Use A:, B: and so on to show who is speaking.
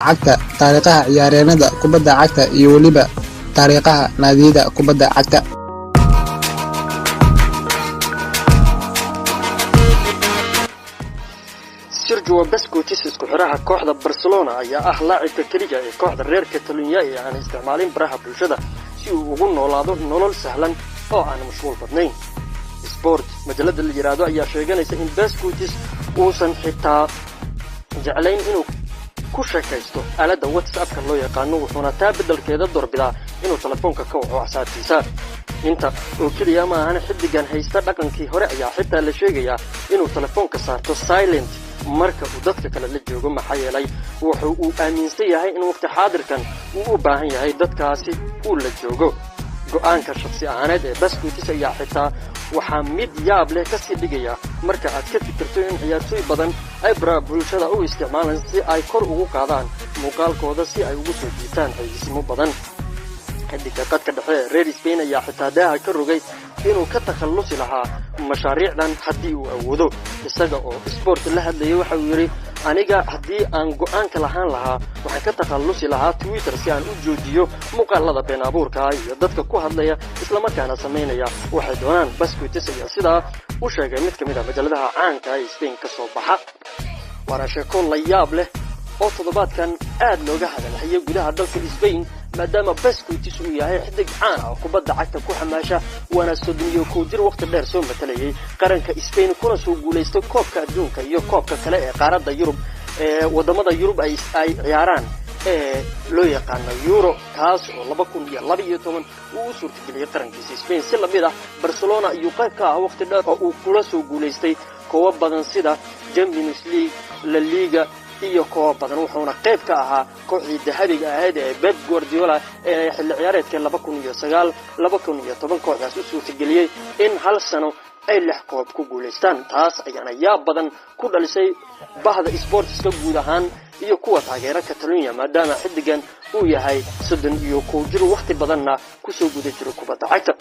A: cagta taariikhaha ciyaaryahanada kubadda cagta iyo waliba taariikhaha naadiyada kubadda cagta.
B: Sergio Busquets isku xiraha kooxda Barcelona ayaa ah laacibka kaliya ee kooxda reer Catalonia ee aan isticmaalin baraha bulshada si uu ugu noolaado nolol sahlan oo aan mashquul badnayn. Sport majalada la yiraahdo ayaa sheeganaysa in Busquets uusan xitaa jeclayn inuu ku sheekaysto aalada WhatsApp-ka loo yaqaan wuxuuna taa beddelkeeda doorbidaa inuu telefoonka ka waco asxaabtiisa. inta oo kaliya ma ahan xidigan haysta dhaqankii hore ayaa xitaa la sheegayaa inuu telefoonka saarto silent marka uu dadka kale la joogo maxaa yeelay wuxuu u aaminsan yahay in waqti xaadirkan uu u baahan yahay dadkaasi uu la joogo. go'aanka shakhsi ahaaneed ee Busquets ayaa xitaa waxaa mid yaab leh ka sii dhigaya marka aad ka fikirto in ciyaartoy badan ay baraha bulshada u isticmaalaan si ay kor ugu qaadaan muuqaalkooda si ay ugu soo jiitaan xayeysiimo badan. xiddiga qadka dhexe reer Spain ayaa xitaa daaha ka rogay inuu ka takhalusi lahaa mashaariicdan haddii uu awoodo. isaga oo sport la hadlayay waxa uu yiri aniga haddii aan go'aanka lahaan lahaa waxaan ka takhalusi lahaa Twitter si aan u joojiyo muuqaalada been abuurka iyo dadka ku hadlaya isla markaana sameynaya waxay doonaan. Busquets ayaa sidaa u sheegay mid kamid ah majaladaha caanka ee Spain ka soo baxa. waana sheeko la yaab leh oo toddobaadkan aad looga hadalhayo gudaha dalka Spain maadaama Busquets uu yahay xiddig caan ah kubadda cagta ku xamaasha waana sodoniyo ku jir waqti dheer soo matalayay qaranka Spain kuna soo guuleystay koobka adduunka iyo koobka kale ee qaaradda Yurub ee wadamada Yurub ay ciyaaraan ee loo yaqaan Euro kaas oo 2012 uu suurtageliyay qarankiisa Spain si lamid ah Barcelona iyo qayb ka ah waqti dheer oo uu kula soo guuleystay koob badan sida Champions League, La Liga iyo koob badan wuxuuna qayb ka ahaa kooxdii dahabiga ahayd ee Pep Guardiola ee xilli ciyaareedkii 2009-2010 kooxdaas u suurtageliyay in hal sano ay 6 koob ku guuleystaan. taas ayaana yaab badan ku dhalisay bahda sportska guud ahaan iyo kuwa taageera Catalonia maadaama xiddigan uu yahay 31 jir waqti badanna ku soo guday jiro kubadda cagta.